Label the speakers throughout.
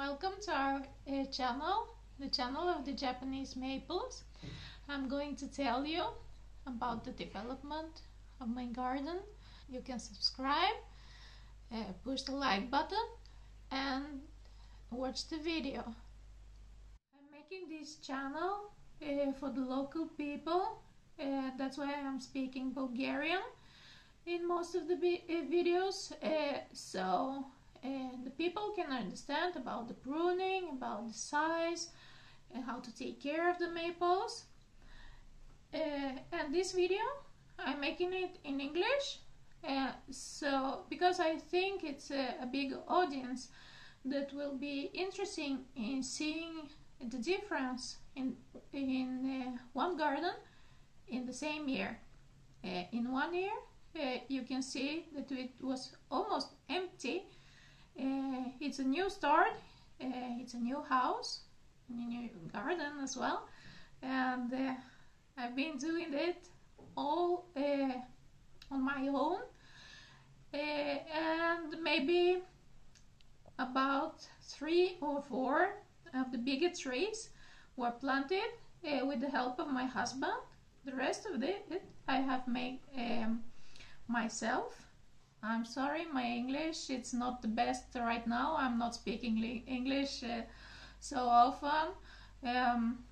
Speaker 1: welcome to our channel, the channel of the Japanese maples. I'm going to tell you about the development of my garden. You can subscribe, push the like button and watch the video. I'm making this channel for the local people, that's why I'm speaking Bulgarian in most of the videos, so the people can understand about the pruning, about the size, and how to take care of the maples. And this video, I'm making it in English, so because I think it's a big audience that will be interesting in seeing the difference in one garden in the same year. In 1 year, you can see that it was almost empty. It's a new start, it's a new house, a new garden as well, and I've been doing it all on my own, and maybe about 3 or 4 of the bigger trees were planted with the help of my husband. The rest of it I have made myself. I'm sorry, my English, it's not the best right now. I'm not speaking English so often.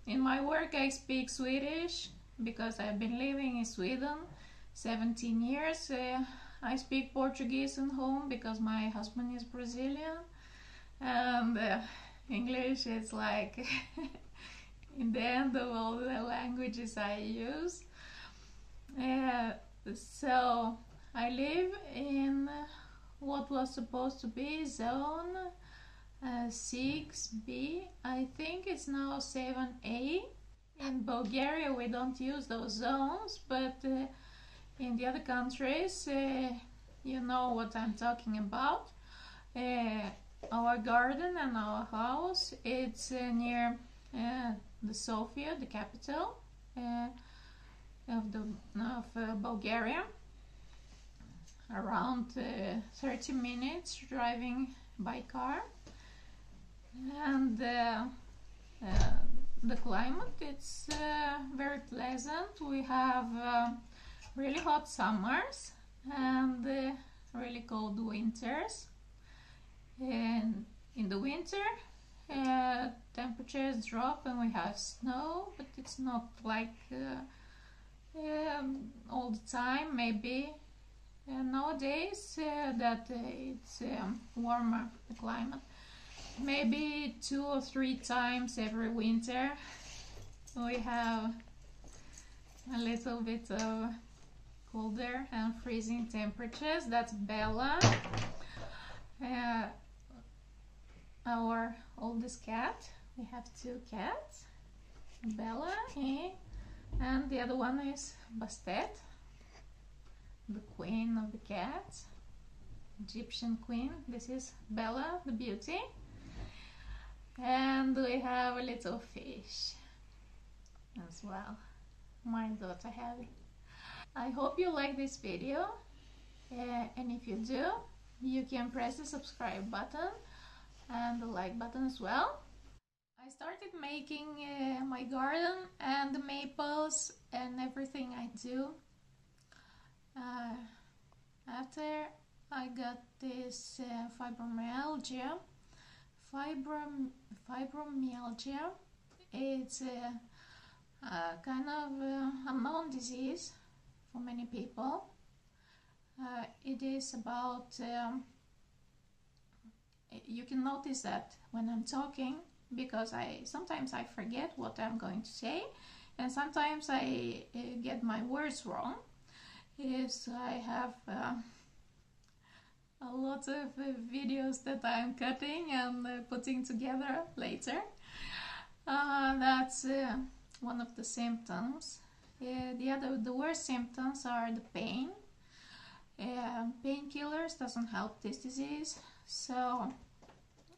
Speaker 1: In my work I speak Swedish because I've been living in Sweden 17 years. I speak Portuguese at home because my husband is Brazilian, and English is like in the end of all the languages I use. So I live in what was supposed to be zone 6B. I think it's now 7A. In Bulgaria we don't use those zones, but in the other countries you know what I'm talking about. Our garden and our house, it's near the Sofia, the capital of Bulgaria. Around 30 minutes driving by car, and the climate, it's very pleasant. We have really hot summers and really cold winters, and in the winter temperatures drop and we have snow, but it's not like all the time. Maybe nowadays that it's warmer, the climate, maybe 2 or 3 times every winter we have a little bit of colder and freezing temperatures. That's Bella, our oldest cat. We have 2 cats, Bella and the other one is Bastet, the queen of the cats, Egyptian queen. This is Bella, the beauty. And we have a little fish as well, my daughter Harry. I hope you like this video, and if you do, you can press the subscribe button and the like button as well. I started making my garden and the maples and everything I do after I got this fibromyalgia. Fibromyalgia, it's a kind of unknown disease for many people. It is about, you can notice that when I'm talking, because sometimes I forget what I'm going to say, and sometimes I get my words wrong. Yes, I have a lot of videos that I'm cutting and putting together later. That's one of the symptoms. The worst symptoms are the pain. Painkillers doesn't help this disease, so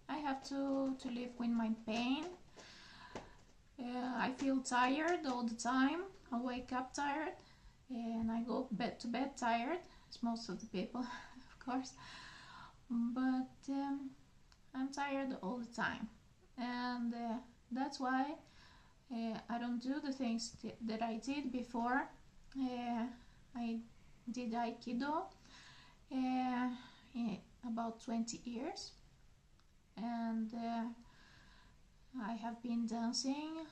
Speaker 1: I have to live with my pain. I feel tired all the time. I wake up tired and I go to bed tired, as most of the people of course, but I'm tired all the time, and that's why I don't do the things that I did before. I did Aikido about 20 years, and I have been dancing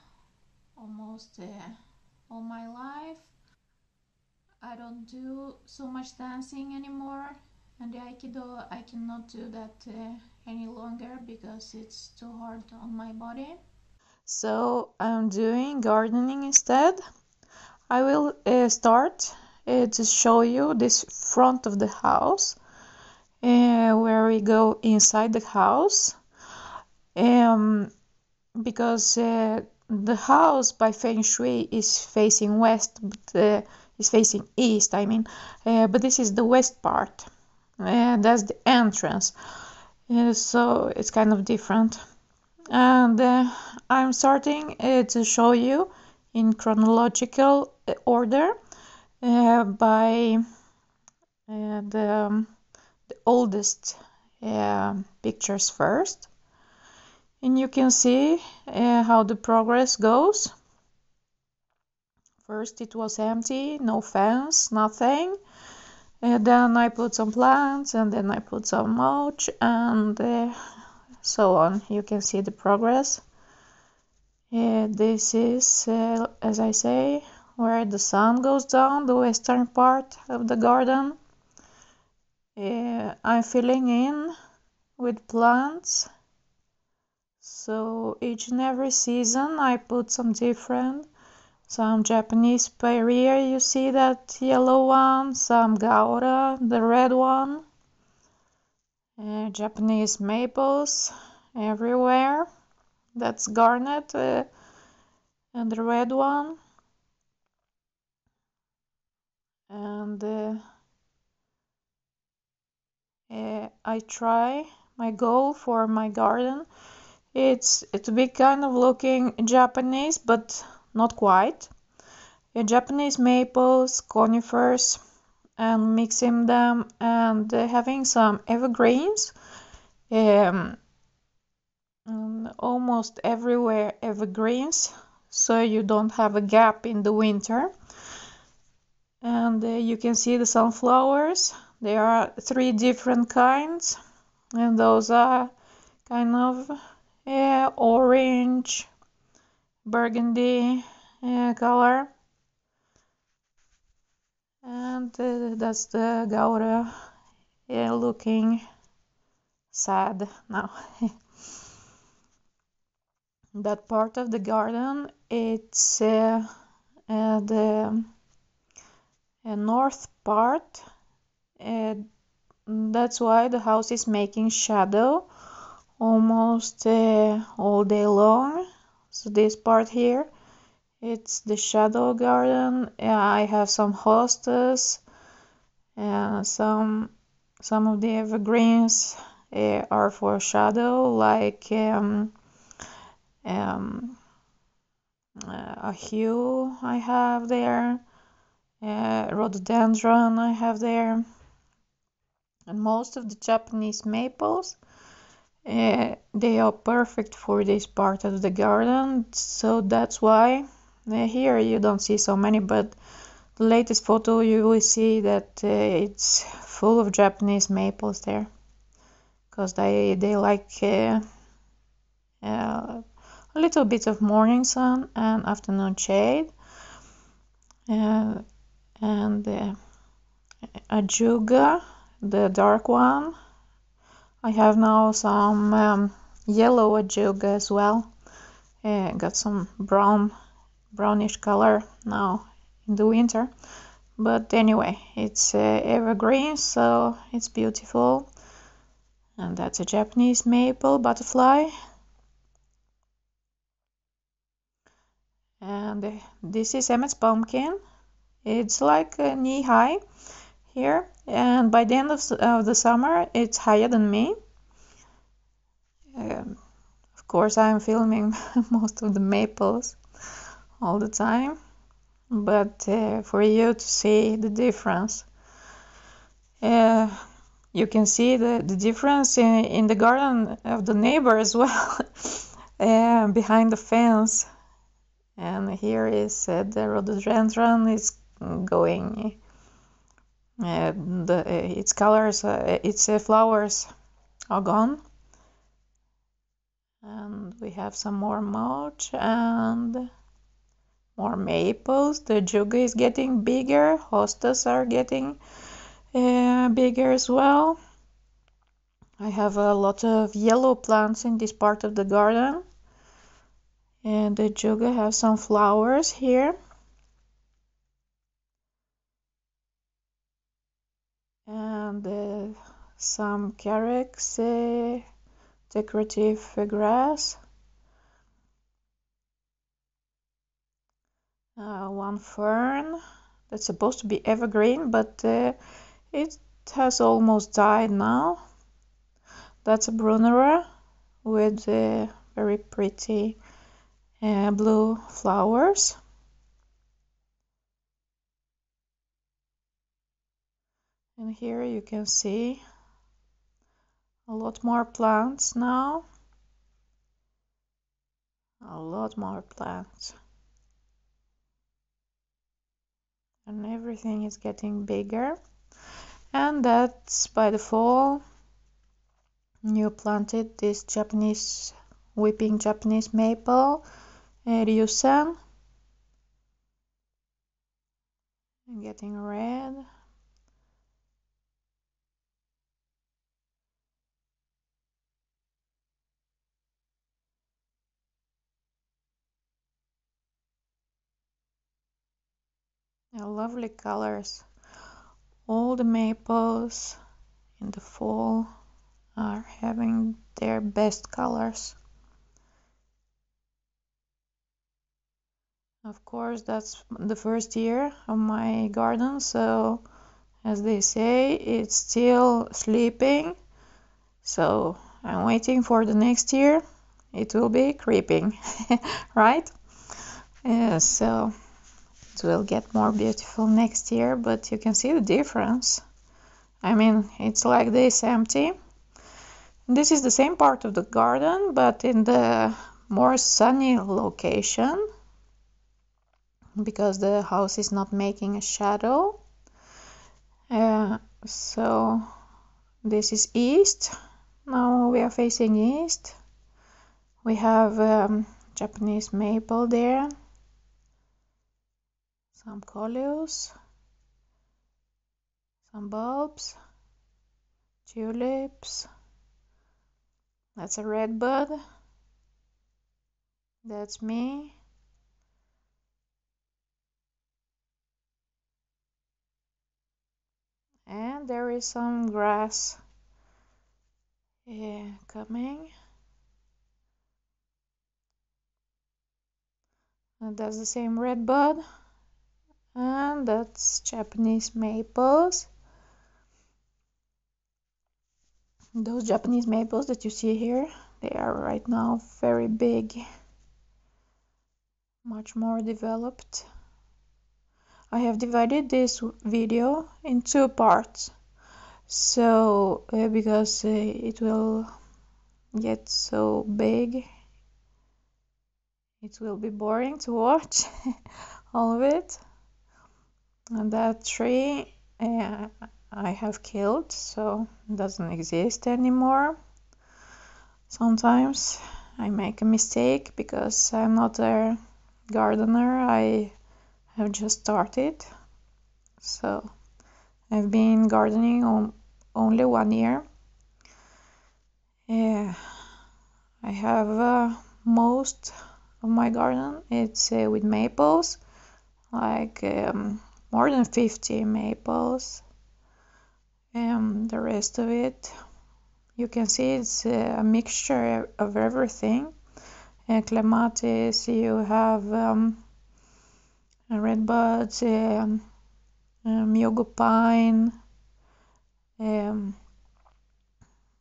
Speaker 1: almost all my life. I don't do so much dancing anymore, and the Aikido I cannot do that any longer because it's too hard on my body. So I'm doing gardening instead. I will start to show you this front of the house where we go inside the house, because the house by Feng Shui is facing west, but is facing east, I mean, but this is the west part. That's the entrance, so it's kind of different. And I'm starting to show you in chronological order by the oldest pictures first, and you can see how the progress goes. First it was empty, no fence, nothing. Then I put some plants, and then I put some mulch, and so on. You can see the progress. This is, as I say, where the sun goes down, the western part of the garden. I'm filling in with plants. So each and every season I put some different. Some Japanese perennial, you see that yellow one, some gaura, the red one, Japanese maples everywhere, that's garnet, and the red one, and I try, my goal for my garden, it's to be kind of looking Japanese, but not quite. Japanese maples, conifers, and mixing them, and having some evergreens. Almost everywhere evergreens, so you don't have a gap in the winter. And you can see the sunflowers. There are 3 different kinds, and those are kind of orange, burgundy color. And that's the gaura looking sad now. That part of the garden, it's the north part. That's why the house is making shadow almost all day long. So this part here, it's the shadow garden. I have some hostas, some of the evergreens are for shadow, like a hue I have there, rhododendron I have there, and most of the Japanese maples, they are perfect for this part of the garden, so that's why here you don't see so many, but the latest photo you will see that it's full of Japanese maples there, because they like a little bit of morning sun and afternoon shade. And ajuga, the dark one. I have now some yellow ajuga as well. Got some brownish color now in the winter. But anyway, it's evergreen, so it's beautiful. And that's a Japanese maple butterfly. And this is Emmett's pumpkin. It's like knee high here, and by the end of the summer it's higher than me. Of course I'm filming most of the maples all the time, but for you to see the difference, you can see the difference in the garden of the neighbor as well, behind the fence. And here is the rhododendron is going, its colors, its flowers are gone. And we have some more mulch and more maples. The juga is getting bigger. Hostas are getting bigger as well. I have a lot of yellow plants in this part of the garden. And the juga have some flowers here. And some carex, decorative grass. One fern that's supposed to be evergreen, but it has almost died now. That's a brunera with very pretty blue flowers. And here you can see a lot more plants now. A lot more plants. And everything is getting bigger. And that's by the fall. You planted this weeping Japanese maple, Ryusen, getting red. Lovely colors. All the maples in the fall are having their best colors. Of course, that's the first year of my garden, so as they say, it's still sleeping. So I'm waiting for the next year. It will be creeping, right? So it will get more beautiful next year, but you can see the difference. I mean, it's like this empty. This is the same part of the garden, but in the more sunny location, because the house is not making a shadow. So this is east. Now we are facing east. We have Japanese maple there, some coleus, some bulbs, tulips. That's a red bud. That's me. And there is some grass coming. And that's the same red bud. And that's Japanese maples. Those Japanese maples that you see here, they are right now very big, much more developed. I have divided this video in 2 parts, so because it will get so big, it will be boring to watch all of it. And that tree I have killed, so it doesn't exist anymore. Sometimes I make a mistake because I'm not a gardener. I have just started, so I've been gardening only 1 year. I have most of my garden, it's with maples, like more than 50 maples. The rest of it, you can see it's a mixture of everything. Clematis, you have redbuds, Myogo pine,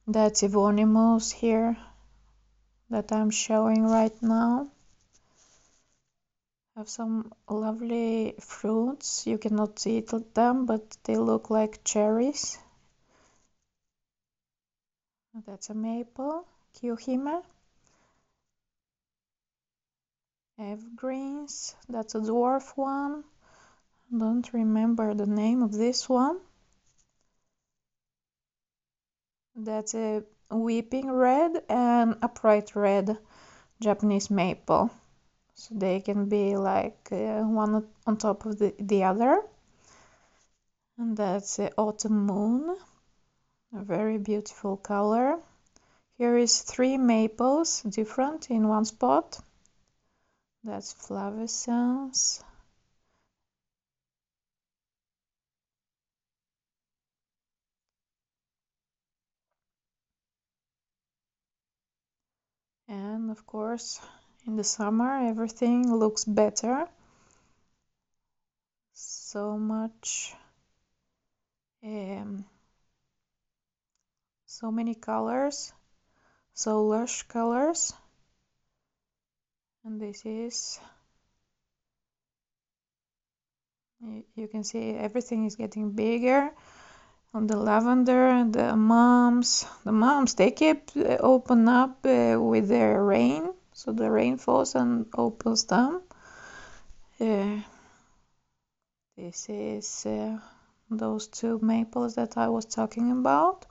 Speaker 1: that's Evonimus here that I'm showing right now. Have some lovely fruits. You cannot eat them, but they look like cherries. That's a maple, Kyohime. Evergreens, that's a dwarf one. Don't remember the name of this one. That's a weeping red and upright red Japanese maple. So they can be like one on top of the other. And that's autumn moon, a very beautiful color. Here is 3 maples different in one spot. That's flavescence. And of course, in the summer, everything looks better. So much, so many colors, so lush colors. And this is, you can see everything is getting bigger. On the lavender, the mums, they keep open up with their rain. So the rain falls and opens them. This is those 2 maples that I was talking about.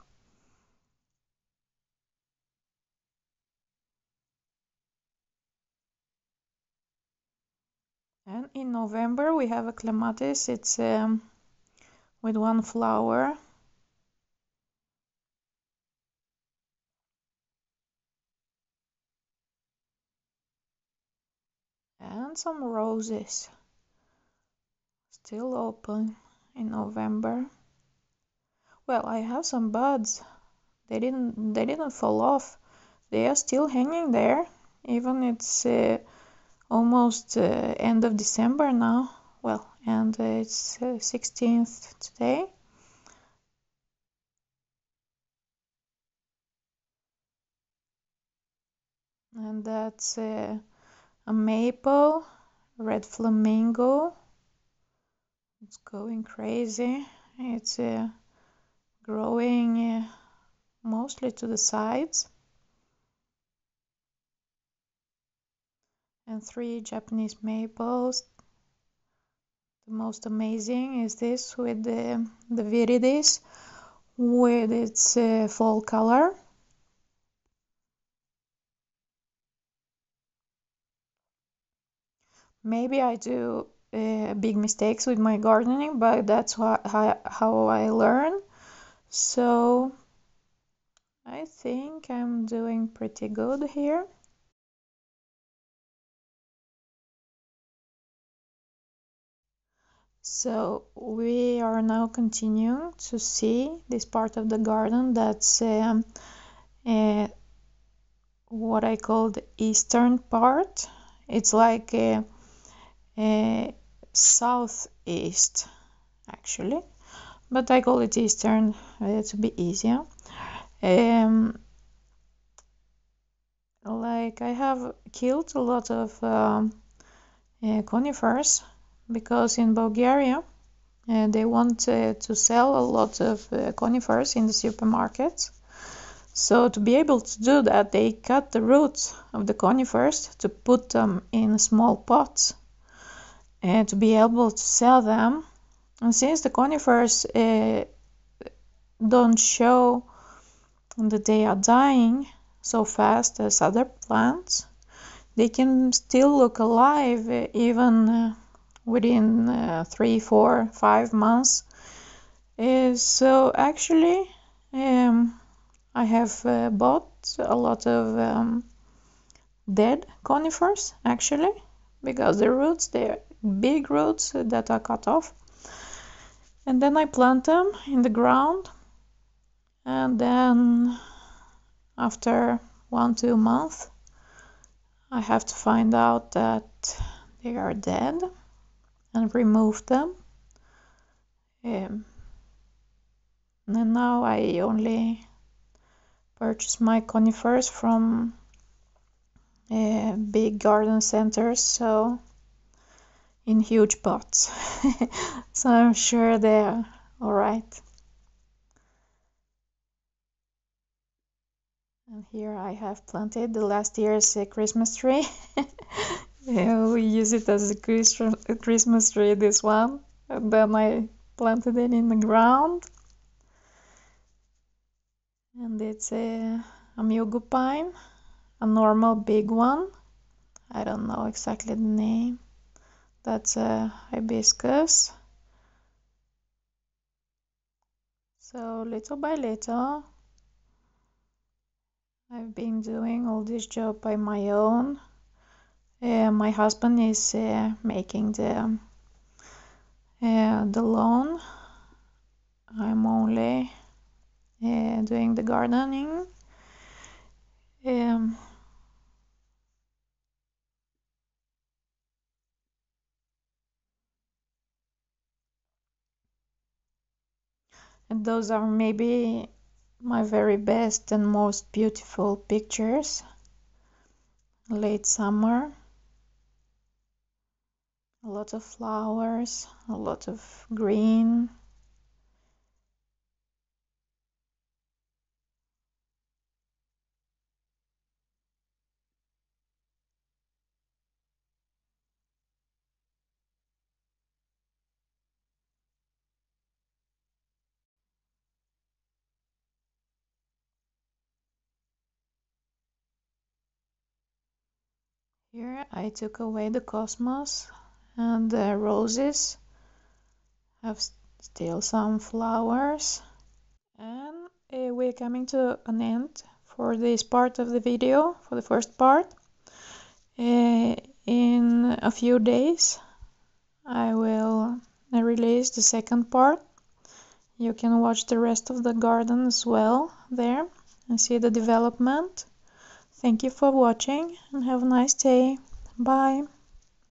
Speaker 1: And in November we have a clematis. It's with 1 flower. And some roses. Still open in November. Well, I have some buds. They didn't fall off. They are still hanging there. Even it's almost end of December now. Well, and it's 16th today. And that's a maple, red flamingo. It's going crazy. It's growing mostly to the sides. And 3 Japanese maples. The most amazing is this with the viridis with its fall color. Maybe I do big mistakes with my gardening, but that's how I learn. So I think I'm doing pretty good here. So we are now continuing to see this part of the garden that's what I call the eastern part. It's like a southeast actually, but I call it eastern to be easier. Like I have killed a lot of conifers because in Bulgaria they want to sell a lot of conifers in the supermarkets. So to be able to do that, they cut the roots of the conifers to put them in small pots and to be able to sell them. And since the conifers don't show that they are dying so fast as other plants, they can still look alive even within 3, 4, 5 months. So actually I have bought a lot of dead conifers actually, because the roots, they're big roots that are cut off, and then I plant them in the ground, and then after 1-2 months I have to find out that they are dead and remove them. And now I only purchase my conifers from big garden centers, so in huge pots. So I'm sure they're all right. And here I have planted the last year's Christmas tree. Yeah, we use it as a Christmas tree, this one. And then I planted it in the ground. And it's a Amigo pine, a normal big one. I don't know exactly the name. That's a hibiscus. So little by little, I've been doing all this job by my own. My husband is making the lawn. I'm only doing the gardening. And those are maybe my very best and most beautiful pictures. Late summer, a lot of flowers, a lot of green. Here I took away the cosmos, and the roses have still some flowers. And we're coming to an end for this part of the video, for the first part. In a few days I will release the second part. You can watch the rest of the garden as well there and see the development. Thank you for watching and have a nice day. Bye.